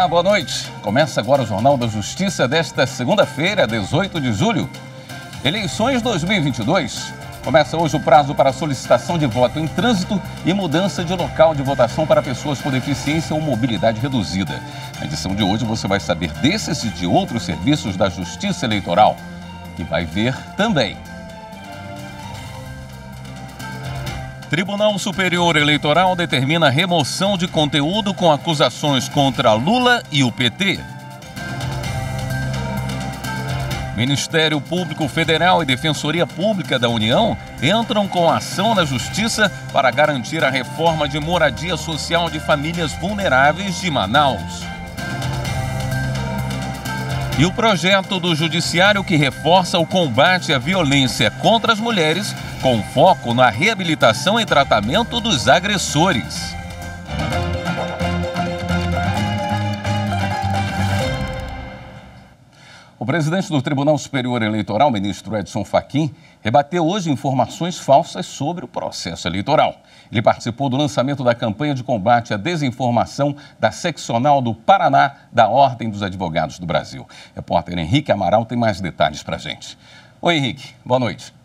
boa noite. Começa agora o Jornal da Justiça desta segunda-feira, 18 de julho. Eleições 2022. Começa hoje o prazo para solicitação de voto em trânsito e mudança de local de votação para pessoas com deficiência ou mobilidade reduzida. Na edição de hoje você vai saber desses e de outros serviços da Justiça Eleitoral. E vai ver também. Tribunal Superior Eleitoral determina remoção de conteúdo com acusações contra Lula e o PT. Ministério Público Federal e Defensoria Pública da União entram com ação na Justiça para garantir a reforma de moradia social de famílias vulneráveis de Manaus. E o projeto do Judiciário que reforça o combate à violência contra as mulheres, com foco na reabilitação e tratamento dos agressores. O presidente do Tribunal Superior Eleitoral, ministro Edson Fachin, rebateu hoje informações falsas sobre o processo eleitoral. Ele participou do lançamento da campanha de combate à desinformação da seccional do Paraná da Ordem dos Advogados do Brasil. O repórter Henrique Amaral tem mais detalhes para a gente. Oi, Henrique. Boa noite.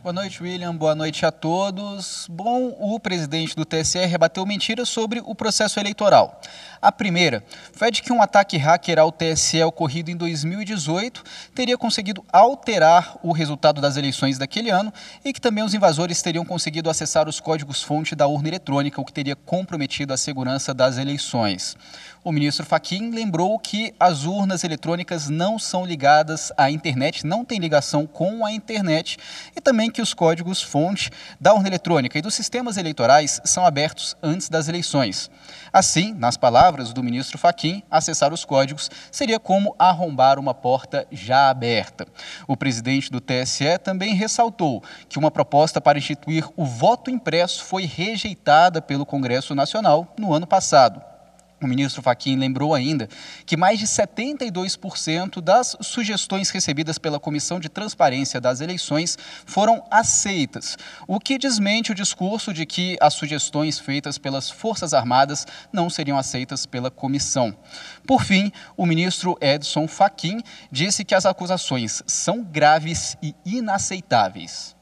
Boa noite, William. Boa noite a todos. Bom, o presidente do TSE rebateu mentiras sobre o processo eleitoral. A primeira foi a de que um ataque hacker ao TSE ocorrido em 2018 teria conseguido alterar o resultado das eleições daquele ano e que também os invasores teriam conseguido acessar os códigos-fonte da urna eletrônica, o que teria comprometido a segurança das eleições. O ministro Fachin lembrou que as urnas eletrônicas não são ligadas à internet, não tem ligação com a internet, e também que os códigos-fonte da urna eletrônica e dos sistemas eleitorais são abertos antes das eleições. Assim, nas palavras do ministro Fachin, acessar os códigos seria como arrombar uma porta já aberta. O presidente do TSE também ressaltou que uma proposta para instituir o voto impresso foi rejeitada pelo Congresso Nacional no ano passado. O ministro Fachin lembrou ainda que mais de 72% das sugestões recebidas pela Comissão de Transparência das Eleições foram aceitas, o que desmente o discurso de que as sugestões feitas pelas Forças Armadas não seriam aceitas pela comissão. Por fim, o ministro Edson Fachin disse que as acusações são graves e inaceitáveis.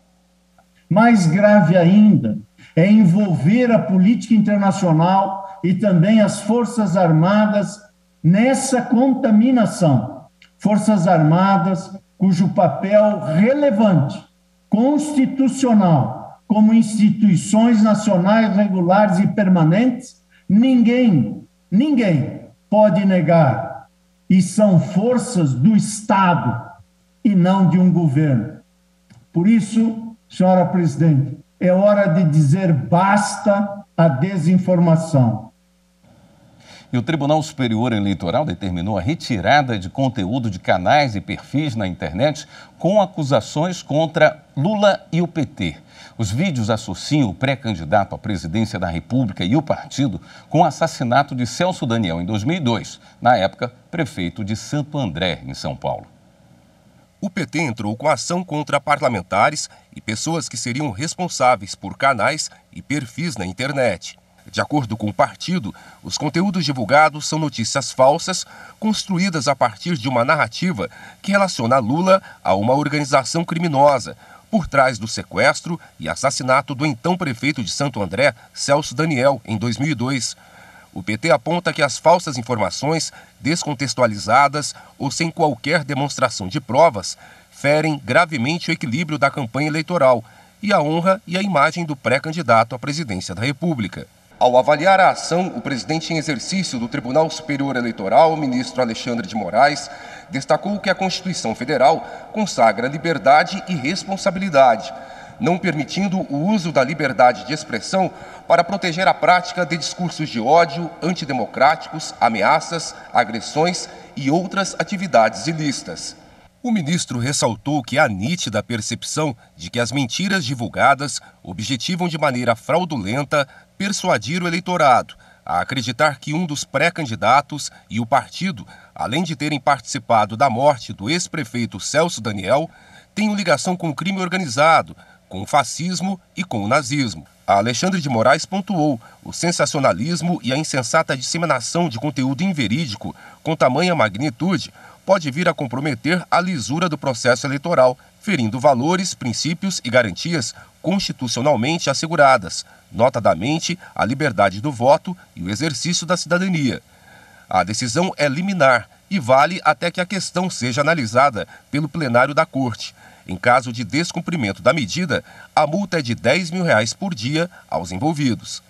Mais grave ainda é envolver a política internacional e também as Forças Armadas nessa contaminação. Forças Armadas cujo papel relevante, constitucional, como instituições nacionais regulares e permanentes, ninguém pode negar. E são forças do Estado e não de um governo. Por isso, senhora presidente, é hora de dizer basta à desinformação. E o Tribunal Superior Eleitoral determinou a retirada de conteúdo de canais e perfis na internet com acusações contra Lula e o PT. Os vídeos associam o pré-candidato à presidência da República e o partido com o assassinato de Celso Daniel em 2002, na época prefeito de Santo André, em São Paulo. O PT entrou com ação contra parlamentares e pessoas que seriam responsáveis por canais e perfis na internet. De acordo com o partido, os conteúdos divulgados são notícias falsas, construídas a partir de uma narrativa que relaciona Lula a uma organização criminosa, por trás do sequestro e assassinato do então prefeito de Santo André, Celso Daniel, em 2002. O PT aponta que as falsas informações, descontextualizadas ou sem qualquer demonstração de provas, ferem gravemente o equilíbrio da campanha eleitoral e a honra e a imagem do pré-candidato à presidência da República. Ao avaliar a ação, o presidente em exercício do Tribunal Superior Eleitoral, o ministro Alexandre de Moraes, destacou que a Constituição Federal consagra liberdade e responsabilidade, não permitindo o uso da liberdade de expressão para proteger a prática de discursos de ódio, antidemocráticos, ameaças, agressões e outras atividades ilícitas. O ministro ressaltou que há nítida percepção de que as mentiras divulgadas objetivam de maneira fraudulenta persuadir o eleitorado a acreditar que um dos pré-candidatos e o partido, além de terem participado da morte do ex-prefeito Celso Daniel, tenham ligação com o crime organizado, com o fascismo e com o nazismo. Alexandre de Moraes pontuou o sensacionalismo e a insensata disseminação de conteúdo inverídico com tamanha magnitude pode vir a comprometer a lisura do processo eleitoral, ferindo valores, princípios e garantias constitucionalmente asseguradas, notadamente a liberdade do voto e o exercício da cidadania. A decisão é liminar e vale até que a questão seja analisada pelo plenário da Corte. Em caso de descumprimento da medida, a multa é de R$10 mil por dia aos envolvidos.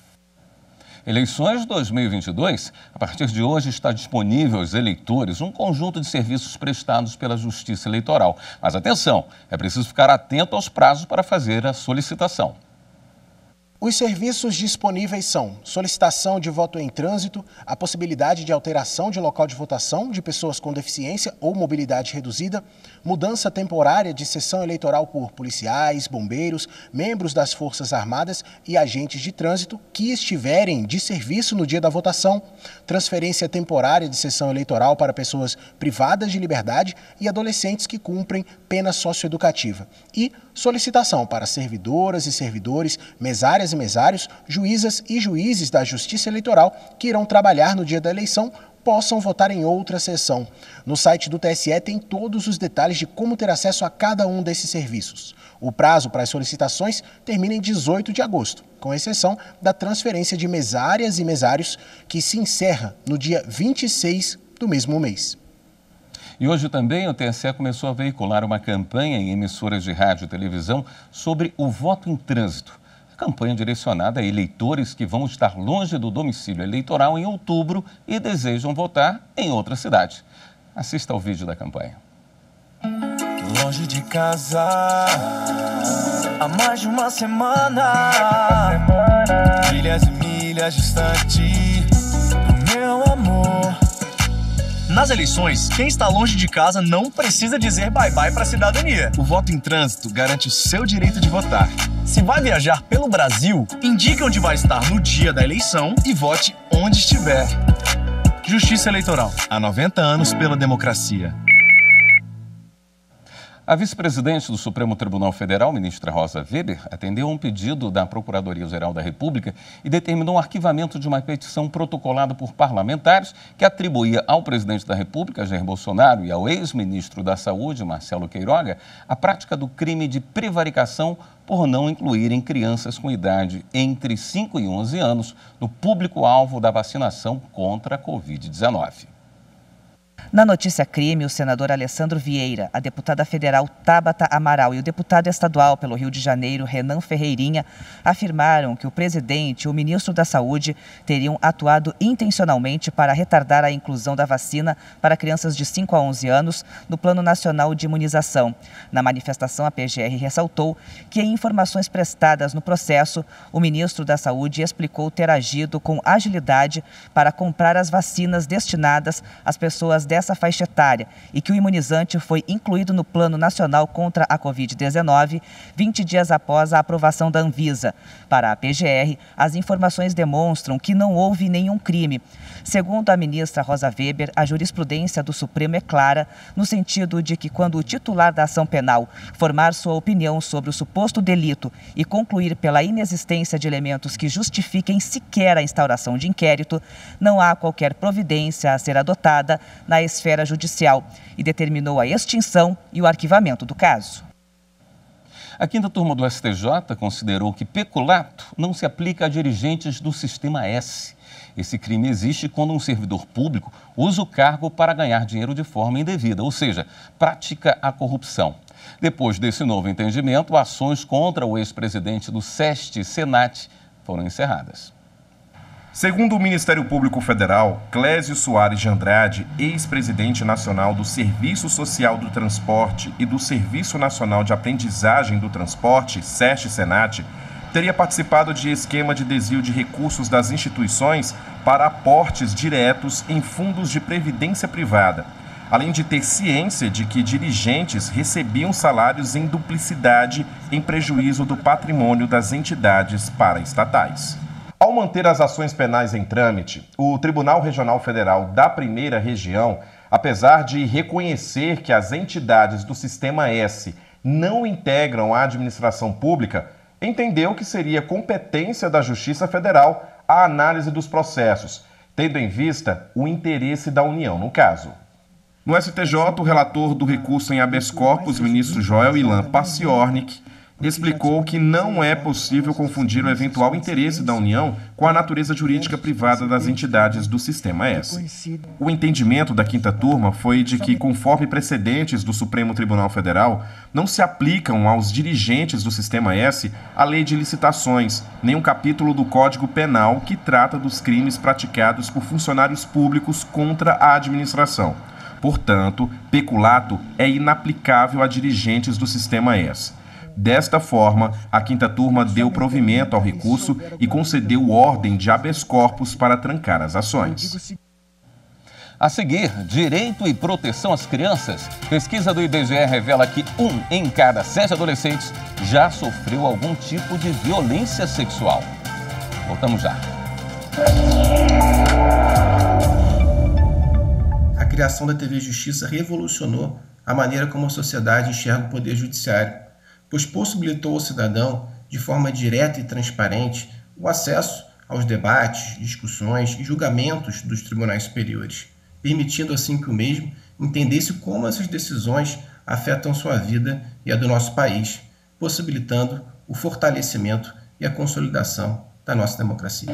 Eleições 2022, a partir de hoje está disponível aos eleitores um conjunto de serviços prestados pela Justiça Eleitoral. Mas atenção, é preciso ficar atento aos prazos para fazer a solicitação. Os serviços disponíveis são solicitação de voto em trânsito, a possibilidade de alteração de local de votação de pessoas com deficiência ou mobilidade reduzida, mudança temporária de sessão eleitoral por policiais, bombeiros, membros das Forças Armadas e agentes de trânsito que estiverem de serviço no dia da votação, transferência temporária de sessão eleitoral para pessoas privadas de liberdade e adolescentes que cumprem pena socioeducativa e solicitação para servidoras e servidores, mesárias e mesários, juízas e juízes da Justiça Eleitoral que irão trabalhar no dia da eleição possam votar em outra sessão. No site do TSE tem todos os detalhes de como ter acesso a cada um desses serviços. O prazo para as solicitações termina em 18 de agosto, com exceção da transferência de mesárias e mesários, que se encerra no dia 26 do mesmo mês. E hoje também o TSE começou a veicular uma campanha em emissoras de rádio e televisão sobre o voto em trânsito. A campanha direcionada a eleitores que vão estar longe do domicílio eleitoral em outubro e desejam votar em outra cidade. Assista ao vídeo da campanha. Longe de casa, há mais de uma semana, milhas e milhas distante do meu amor. Nas eleições, quem está longe de casa não precisa dizer bye-bye para a cidadania. O voto em trânsito garante o seu direito de votar. Se vai viajar pelo Brasil, indique onde vai estar no dia da eleição E vote onde estiver. Justiça Eleitoral. Há 90 anos pela democracia. A vice-presidente do Supremo Tribunal Federal, ministra Rosa Weber, atendeu a um pedido da Procuradoria-Geral da República e determinou o arquivamento de uma petição protocolada por parlamentares que atribuía ao presidente da República, Jair Bolsonaro, e ao ex-ministro da Saúde, Marcelo Queiroga, a prática do crime de prevaricação por não incluírem crianças com idade entre 5 e 11 anos no público-alvo da vacinação contra a Covid-19. Na notícia crime, o senador Alessandro Vieira, a deputada federal Tabata Amaral e o deputado estadual pelo Rio de Janeiro, Renan Ferreirinha, afirmaram que o presidente e o ministro da Saúde teriam atuado intencionalmente para retardar a inclusão da vacina para crianças de 5 a 11 anos no Plano Nacional de Imunização. Na manifestação, a PGR ressaltou que, em informações prestadas no processo, o ministro da Saúde explicou ter agido com agilidade para comprar as vacinas destinadas às pessoas dessa faixa etária e que o imunizante foi incluído no Plano Nacional contra a Covid-19 20 dias após a aprovação da Anvisa. Para a PGR, as informações demonstram que não houve nenhum crime. Segundo a ministra Rosa Weber, a jurisprudência do Supremo é clara no sentido de que quando o titular da ação penal formar sua opinião sobre o suposto delito e concluir pela inexistência de elementos que justifiquem sequer a instauração de inquérito, não há qualquer providência a ser adotada na esfera judicial e determinou a extinção e o arquivamento do caso. A quinta turma do STJ considerou que peculato não se aplica a dirigentes do Sistema S. Esse crime existe quando um servidor público usa o cargo para ganhar dinheiro de forma indevida, ou seja, pratica a corrupção. Depois desse novo entendimento, ações contra o ex-presidente do SEST e Senat foram encerradas. Segundo o Ministério Público Federal, Clésio Soares de Andrade, ex-presidente nacional do Serviço Social do Transporte e do Serviço Nacional de Aprendizagem do Transporte, SEST e Senat, teria participado de esquema de desvio de recursos das instituições para aportes diretos em fundos de previdência privada, além de ter ciência de que dirigentes recebiam salários em duplicidade em prejuízo do patrimônio das entidades paraestatais. Ao manter as ações penais em trâmite, o Tribunal Regional Federal da Primeira Região, apesar de reconhecer que as entidades do Sistema S não integram a administração pública, entendeu que seria competência da Justiça Federal a análise dos processos, tendo em vista o interesse da União no caso. No STJ, o relator do recurso em habeas corpus, ministro Joel Ilan Paciornik, explicou que não é possível confundir o eventual interesse da União com a natureza jurídica privada das entidades do Sistema S. O entendimento da quinta turma foi de que, conforme precedentes do Supremo Tribunal Federal, não se aplicam aos dirigentes do Sistema S a lei de licitações, nem um capítulo do Código Penal que trata dos crimes praticados por funcionários públicos contra a administração. Portanto, peculato é inaplicável a dirigentes do Sistema S. Desta forma, a quinta turma deu provimento ao recurso e concedeu ordem de habeas corpus para trancar as ações. A seguir, direito e proteção às crianças. Pesquisa do IBGE revela que 1 em cada 7 adolescentes já sofreu algum tipo de violência sexual. Voltamos já. A criação da TV Justiça revolucionou a maneira como a sociedade enxerga o poder judiciário, pois possibilitou ao cidadão, de forma direta e transparente, o acesso aos debates, discussões e julgamentos dos tribunais superiores, permitindo assim que o mesmo entendesse como essas decisões afetam sua vida e a do nosso país, possibilitando o fortalecimento e a consolidação da nossa democracia.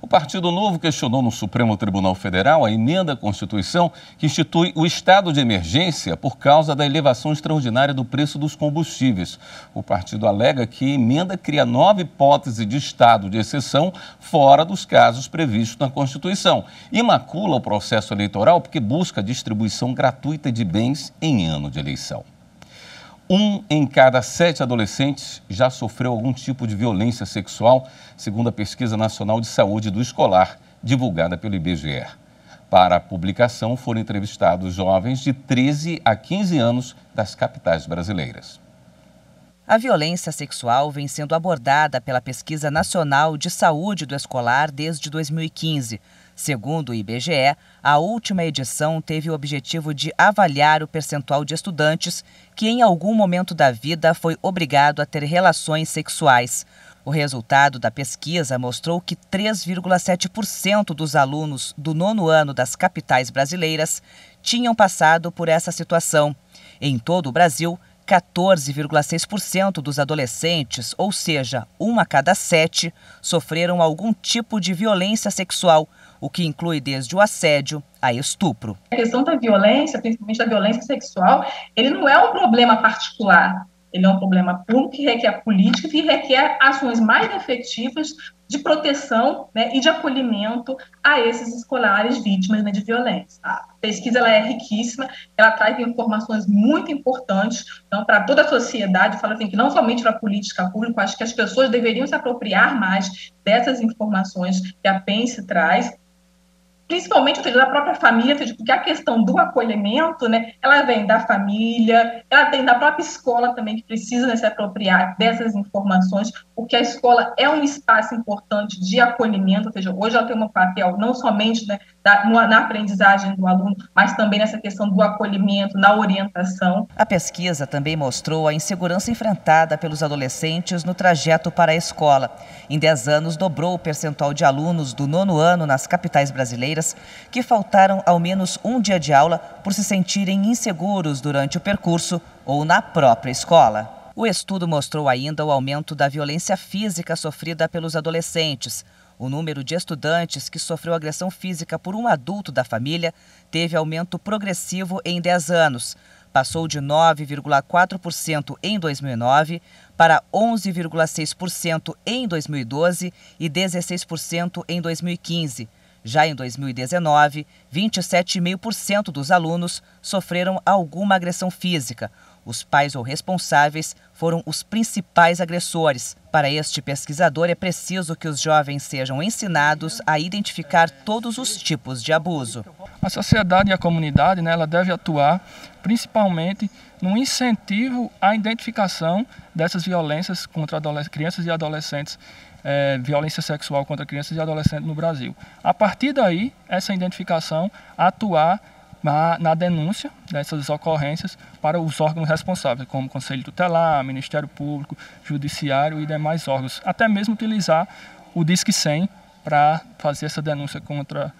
O Partido Novo questionou no Supremo Tribunal Federal a emenda à Constituição que institui o estado de emergência por causa da elevação extraordinária do preço dos combustíveis. O partido alega que a emenda cria nova hipótese de estado de exceção fora dos casos previstos na Constituição e macula o processo eleitoral porque busca a distribuição gratuita de bens em ano de eleição. 1 em cada 7 adolescentes já sofreu algum tipo de violência sexual, segundo a Pesquisa Nacional de Saúde do Escolar, divulgada pelo IBGE. Para a publicação, foram entrevistados jovens de 13 a 15 anos das capitais brasileiras. A violência sexual vem sendo abordada pela Pesquisa Nacional de Saúde do Escolar desde 2015. Segundo o IBGE, a última edição teve o objetivo de avaliar o percentual de estudantes que em algum momento da vida foi obrigado a ter relações sexuais. O resultado da pesquisa mostrou que 3,7% dos alunos do 9º ano das capitais brasileiras tinham passado por essa situação. Em todo o Brasil, 14,6% dos adolescentes, ou seja, 1 a cada 7, sofreram algum tipo de violência sexual, o que inclui desde o assédio a estupro. A questão da violência, principalmente da violência sexual, ele não é um problema particular, ele é um problema público que requer política e requer ações mais efetivas de proteção, né, e de acolhimento a esses escolares vítimas, né, de violência. A pesquisa ela é riquíssima, ela traz informações muito importantes, então, para toda a sociedade, fala assim, que não somente para a política pública, acho que as pessoas deveriam se apropriar mais dessas informações que a PENSE traz, principalmente, ou seja, da própria família, ou seja, porque a questão do acolhimento, né, ela vem da família, ela tem da própria escola também, que precisa, né, se apropriar dessas informações, porque a escola é um espaço importante de acolhimento, ou seja, hoje ela tem um papel não somente, né, na aprendizagem do aluno, mas também nessa questão do acolhimento, na orientação. A pesquisa também mostrou a insegurança enfrentada pelos adolescentes no trajeto para a escola. Em 10 anos, dobrou o percentual de alunos do 9º ano nas capitais brasileiras que faltaram ao menos um dia de aula por se sentirem inseguros durante o percurso ou na própria escola. O estudo mostrou ainda o aumento da violência física sofrida pelos adolescentes. O número de estudantes que sofreu agressão física por um adulto da família teve aumento progressivo em 10 anos. Passou de 9,4% em 2009 para 11,6% em 2012 e 16% em 2015. Já em 2019, 27,5% dos alunos sofreram alguma agressão física. Os pais ou responsáveis foram os principais agressores. Para este pesquisador, é preciso que os jovens sejam ensinados a identificar todos os tipos de abuso. A sociedade e a comunidade, ela deve atuar principalmente no incentivo à identificação dessas violências contra crianças e adolescentes, violência sexual contra crianças e adolescentes no Brasil. A partir daí, essa identificação, atuar na denúncia dessas ocorrências para os órgãos responsáveis, como Conselho Tutelar, Ministério Público, Judiciário e demais órgãos. Até mesmo utilizar o Disque 100 para fazer essa denúncia contra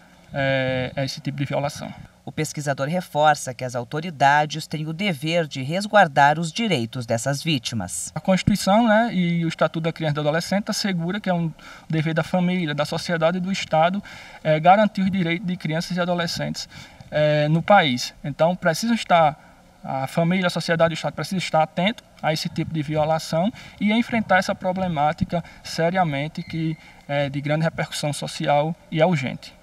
esse tipo de violação. O pesquisador reforça que as autoridades têm o dever de resguardar os direitos dessas vítimas. A Constituição, e o Estatuto da Criança e do Adolescente assegura que é um dever da família, da sociedade e do Estado garantir os direitos de crianças e adolescentes no país. Então, a família, a sociedade e o Estado precisam estar atentos a esse tipo de violação e enfrentar essa problemática seriamente que é de grande repercussão social e é urgente.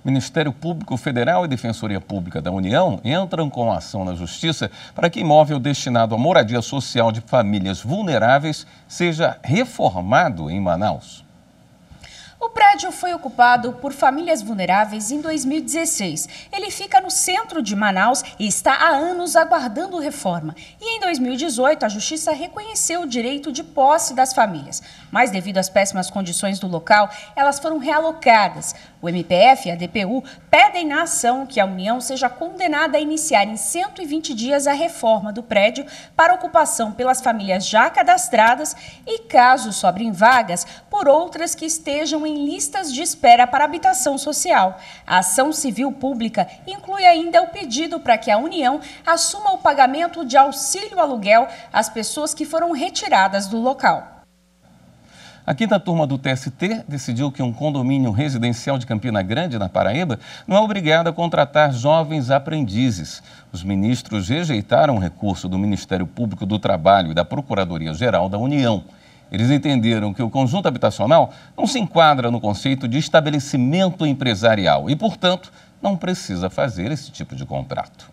Ministério Público Federal e Defensoria Pública da União entram com ação na Justiça para que imóvel destinado à moradia social de famílias vulneráveis seja reformado em Manaus. O prédio foi ocupado por famílias vulneráveis em 2016. Ele fica no centro de Manaus e está há anos aguardando reforma. E em 2018, a Justiça reconheceu o direito de posse das famílias. Mas devido às péssimas condições do local, elas foram realocadas. O MPF e a DPU pedem na ação que a União seja condenada a iniciar em 120 dias a reforma do prédio para ocupação pelas famílias já cadastradas e, caso sobrem vagas, por outras que estejam em listas de espera para habitação social. A ação civil pública inclui ainda o pedido para que a União assuma o pagamento de auxílio aluguel às pessoas que foram retiradas do local. A quinta turma do TST decidiu que um condomínio residencial de Campina Grande, na Paraíba, não é obrigado a contratar jovens aprendizes. Os ministros rejeitaram o recurso do Ministério Público do Trabalho e da Procuradoria-Geral da União. Eles entenderam que o conjunto habitacional não se enquadra no conceito de estabelecimento empresarial e, portanto, não precisa fazer esse tipo de contrato.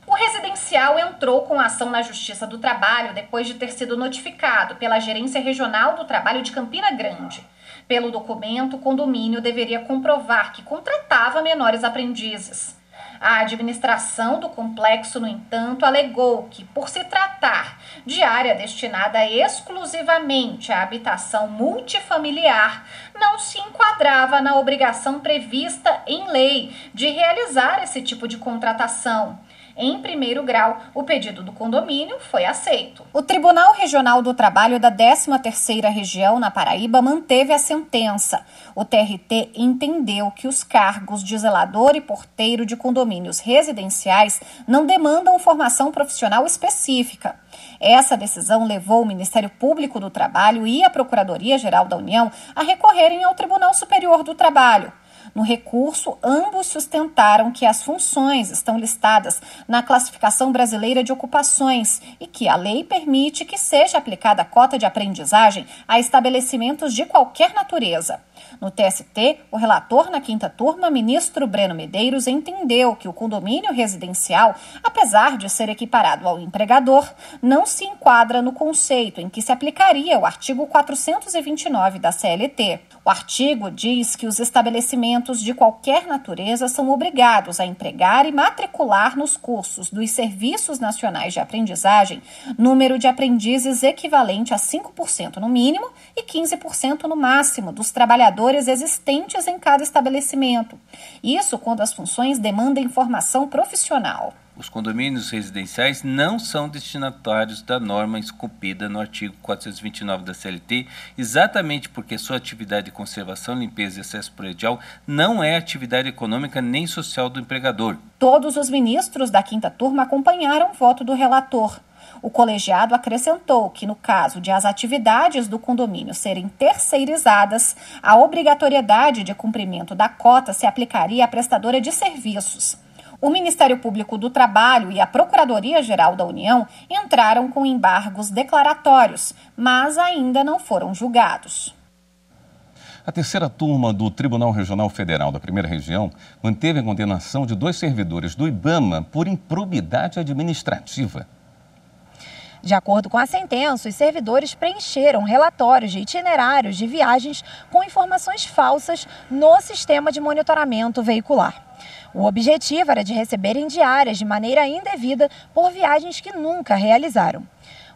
O residencial entrou com ação na Justiça do Trabalho depois de ter sido notificado pela Gerência Regional do Trabalho de Campina Grande. Pelo documento, o condomínio deveria comprovar que contratava menores aprendizes. A administração do complexo, no entanto, alegou que, por se tratar de área destinada exclusivamente à habitação multifamiliar, não se enquadrava na obrigação prevista em lei de realizar esse tipo de contratação. Em primeiro grau, o pedido do condomínio foi aceito. O Tribunal Regional do Trabalho da 13ª Região, na Paraíba, manteve a sentença. O TRT entendeu que os cargos de zelador e porteiro de condomínios residenciais não demandam formação profissional específica. Essa decisão levou o Ministério Público do Trabalho e a Procuradoria-Geral da União a recorrerem ao Tribunal Superior do Trabalho. No recurso, ambos sustentaram que as funções estão listadas na Classificação Brasileira de Ocupações e que a lei permite que seja aplicada a cota de aprendizagem a estabelecimentos de qualquer natureza. No TST, o relator na quinta turma, ministro Breno Medeiros, entendeu que o condomínio residencial, apesar de ser equiparado ao empregador, não se enquadra no conceito em que se aplicaria o artigo 429 da CLT. O artigo diz que os estabelecimentos de qualquer natureza são obrigados a empregar e matricular nos cursos dos Serviços Nacionais de Aprendizagem número de aprendizes equivalente a 5% no mínimo e 15% no máximo dos trabalhadores existentes em cada estabelecimento. Isso quando as funções demandam formação profissional. Os condomínios residenciais não são destinatários da norma esculpida no artigo 429 da CLT, exatamente porque sua atividade de conservação, limpeza e acesso predial não é atividade econômica nem social do empregador. Todos os ministros da quinta turma acompanharam o voto do relator. O colegiado acrescentou que, no caso de as atividades do condomínio serem terceirizadas, a obrigatoriedade de cumprimento da cota se aplicaria à prestadora de serviços. O Ministério Público do Trabalho e a Procuradoria-Geral da União entraram com embargos declaratórios, mas ainda não foram julgados. A terceira turma do Tribunal Regional Federal da Primeira Região manteve a condenação de 2 servidores do IBAMA por improbidade administrativa. De acordo com a sentença, os servidores preencheram relatórios de itinerários de viagens com informações falsas no sistema de monitoramento veicular. O objetivo era de receberem diárias de maneira indevida por viagens que nunca realizaram.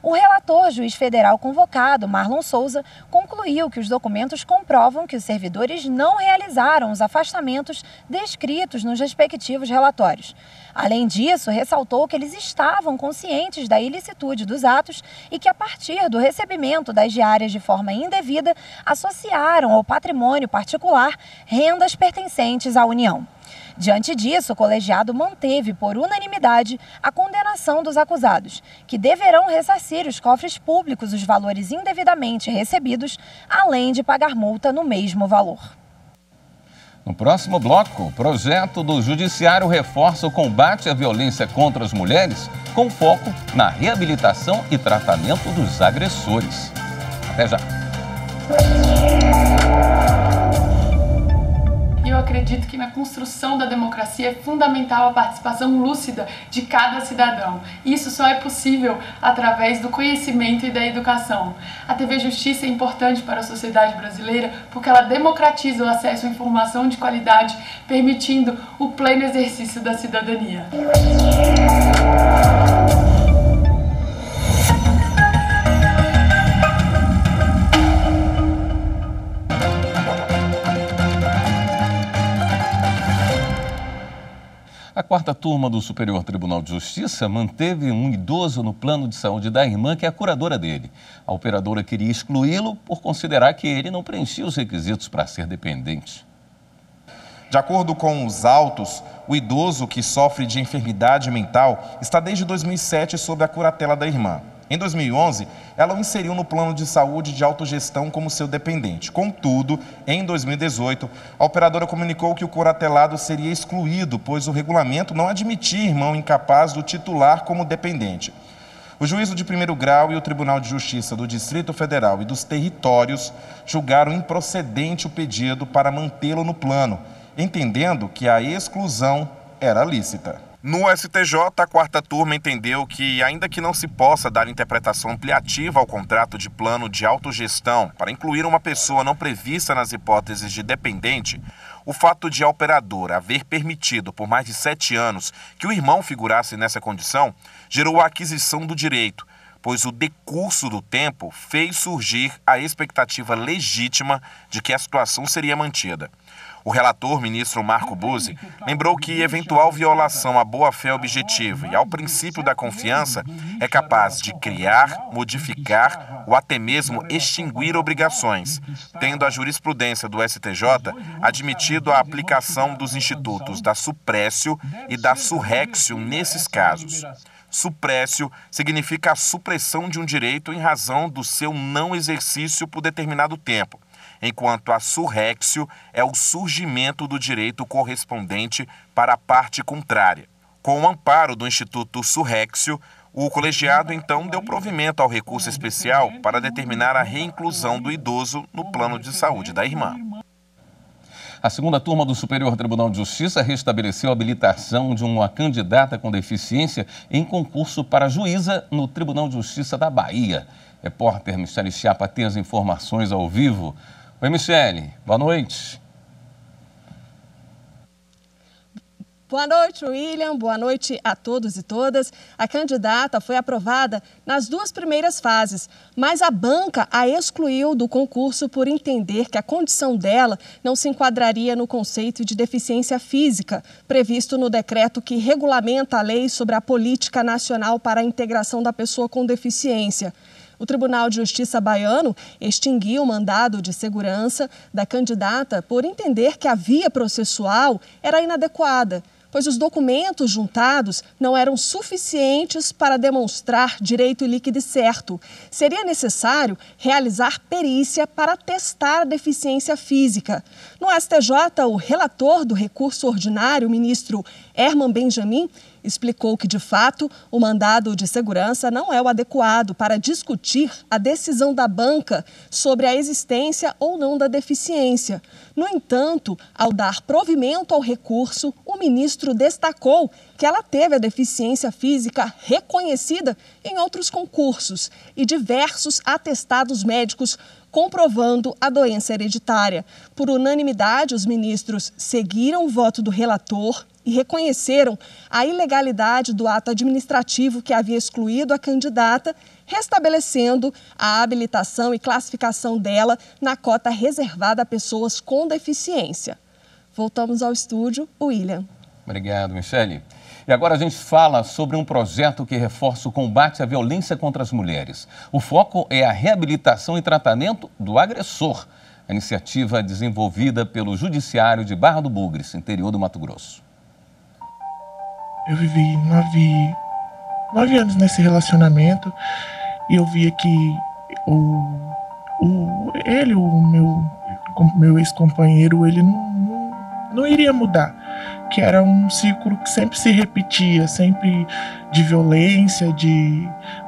O relator, juiz federal convocado, Marlon Souza, concluiu que os documentos comprovam que os servidores não realizaram os afastamentos descritos nos respectivos relatórios. Além disso, ressaltou que eles estavam conscientes da ilicitude dos atos e que, a partir do recebimento das diárias de forma indevida, associaram ao patrimônio particular rendas pertencentes à União. Diante disso, o colegiado manteve, por unanimidade, a condenação dos acusados, que deverão ressarcir os cofres públicos os valores indevidamente recebidos, além de pagar multa no mesmo valor. No próximo bloco, o projeto do Judiciário reforça o combate à violência contra as mulheres, com foco na reabilitação e tratamento dos agressores. Até já! Eu acredito que na construção da democracia é fundamental a participação lúcida de cada cidadão. Isso só é possível através do conhecimento e da educação. A TV Justiça é importante para a sociedade brasileira porque ela democratiza o acesso à informação de qualidade, permitindo o pleno exercício da cidadania. A quarta turma do Superior Tribunal de Justiça manteve um idoso no plano de saúde da irmã, que é a curadora dele. A operadora queria excluí-lo por considerar que ele não preenchia os requisitos para ser dependente. De acordo com os autos, o idoso que sofre de enfermidade mental está desde 2007 sob a curatela da irmã. Em 2011, ela o inseriu no plano de saúde de autogestão como seu dependente. Contudo, em 2018, a operadora comunicou que o curatelado seria excluído, pois o regulamento não admitia irmão incapaz do titular como dependente. O juízo de primeiro grau e o Tribunal de Justiça do Distrito Federal e dos Territórios julgaram improcedente o pedido para mantê-lo no plano, entendendo que a exclusão era lícita. No STJ, a quarta turma entendeu que, ainda que não se possa dar interpretação ampliativa ao contrato de plano de autogestão para incluir uma pessoa não prevista nas hipóteses de dependente, o fato de a operadora haver permitido por mais de 7 anos que o irmão figurasse nessa condição gerou a aquisição do direito, pois o decurso do tempo fez surgir a expectativa legítima de que a situação seria mantida. O relator, ministro Marco Buzzi, lembrou que eventual violação à boa-fé objetiva e ao princípio da confiança é capaz de criar, modificar ou até mesmo extinguir obrigações, tendo a jurisprudência do STJ admitido a aplicação dos institutos da suprécio e da surrexio nesses casos. Suprécio significa a supressão de um direito em razão do seu não exercício por determinado tempo, enquanto a surrexio é o surgimento do direito correspondente para a parte contrária. Com o amparo do Instituto Surrexio, o colegiado então deu provimento ao recurso especial para determinar a reinclusão do idoso no plano de saúde da irmã. A segunda turma do Superior Tribunal de Justiça restabeleceu a habilitação de uma candidata com deficiência em concurso para juíza no Tribunal de Justiça da Bahia. Repórter Michele Chiapa tem as informações ao vivo. Oi, Michele, boa noite. Boa noite, William. Boa noite a todos e todas. A candidata foi aprovada nas 2 primeiras fases, mas a banca a excluiu do concurso por entender que a condição dela não se enquadraria no conceito de deficiência física, previsto no decreto que regulamenta a lei sobre a Política Nacional para a Integração da Pessoa com Deficiência. O Tribunal de Justiça baiano extinguiu o mandado de segurança da candidata por entender que a via processual era inadequada, pois os documentos juntados não eram suficientes para demonstrar direito líquido e certo. Seria necessário realizar perícia para testar a deficiência física. No STJ, o relator do recurso ordinário, o ministro Herman Benjamin, explicou que, de fato, o mandado de segurança não é o adequado para discutir a decisão da banca sobre a existência ou não da deficiência. No entanto, ao dar provimento ao recurso, o ministro destacou que ela teve a deficiência física reconhecida em outros concursos e diversos atestados médicos comprovando a doença hereditária. Por unanimidade, os ministros seguiram o voto do relator e reconheceram a ilegalidade do ato administrativo que havia excluído a candidata, restabelecendo a habilitação e classificação dela na cota reservada a pessoas com deficiência. Voltamos ao estúdio, William. Obrigado, Michele. E agora a gente fala sobre um projeto que reforça o combate à violência contra as mulheres. O foco é a reabilitação e tratamento do agressor. A iniciativa é desenvolvida pelo Judiciário de Barra do Bugres, interior do Mato Grosso. Eu vivi 9 anos nesse relacionamento e eu via que o meu ex-companheiro, ele não iria mudar. Que era um ciclo que sempre se repetia, sempre de violência,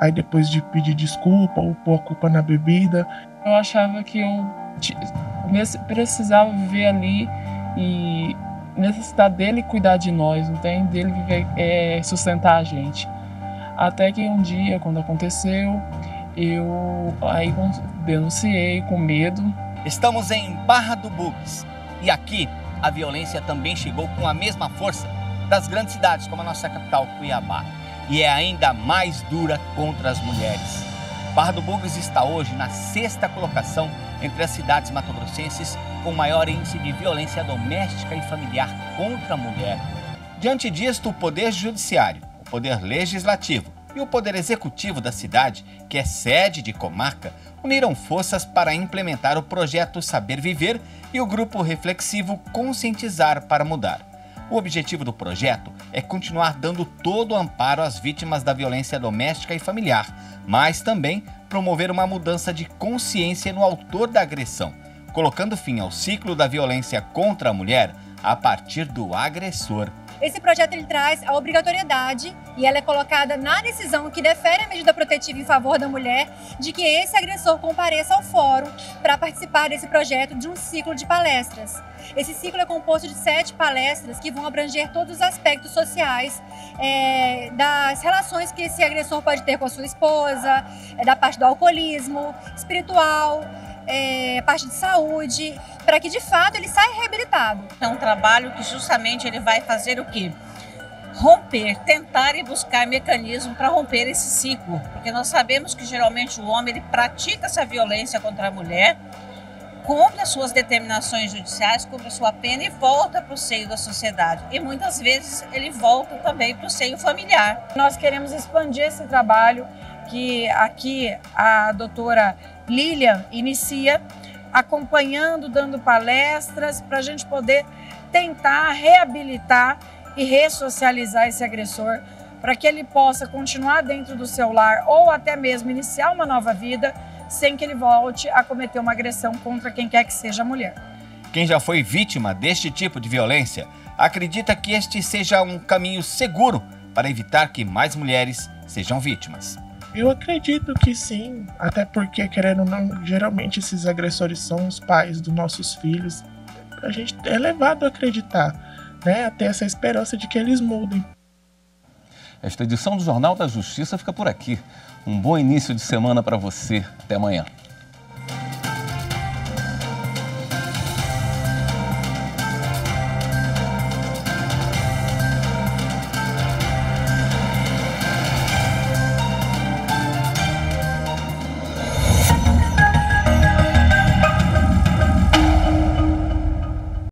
aí depois de pedir desculpa ou pôr a culpa na bebida. Eu achava que eu precisava viver ali e necessitar dele cuidar de nós, não tem? Dele viver, sustentar a gente. Até que um dia, quando aconteceu, eu aí denunciei com medo. Estamos em Barra do Bugres e aqui a violência também chegou com a mesma força das grandes cidades, como a nossa capital, Cuiabá. E é ainda mais dura contra as mulheres. Barra do Bugres está hoje na 6ª colocação entre as cidades mato-grossenses com maior índice de violência doméstica e familiar contra a mulher. Diante disto, o Poder Judiciário, o Poder Legislativo e o Poder Executivo da cidade, que é sede de comarca, uniram forças para implementar o projeto Saber Viver e o grupo reflexivo Conscientizar para Mudar. O objetivo do projeto é continuar dando todo o amparo às vítimas da violência doméstica e familiar, mas também promover uma mudança de consciência no autor da agressão, colocando fim ao ciclo da violência contra a mulher a partir do agressor. Esse projeto ele traz a obrigatoriedade e ela é colocada na decisão que defere a medida protetiva em favor da mulher de que esse agressor compareça ao fórum para participar desse projeto de um ciclo de palestras. Esse ciclo é composto de 7 palestras que vão abranger todos os aspectos sociais das relações que esse agressor pode ter com a sua esposa, da parte do alcoolismo, espiritual, parte de saúde, para que de fato ele saia reabilitado. É um trabalho que justamente ele vai fazer o quê? Romper, tentar e buscar mecanismo para romper esse ciclo, porque nós sabemos que geralmente o homem ele pratica essa violência contra a mulher, cumpre as suas determinações judiciais, cumpre a sua pena e volta para o seio da sociedade. E muitas vezes ele volta também para o seio familiar. Nós queremos expandir esse trabalho que aqui a doutora Lilian inicia, acompanhando, dando palestras para a gente poder tentar reabilitar e ressocializar esse agressor para que ele possa continuar dentro do seu lar ou até mesmo iniciar uma nova vida sem que ele volte a cometer uma agressão contra quem quer que seja a mulher. Quem já foi vítima deste tipo de violência acredita que este seja um caminho seguro para evitar que mais mulheres sejam vítimas. Eu acredito que sim, até porque, querendo ou não, geralmente esses agressores são os pais dos nossos filhos. A gente é levado a acreditar, né, a ter essa esperança de que eles mudem. Esta edição do Jornal da Justiça fica por aqui. Um bom início de semana para você. Até amanhã.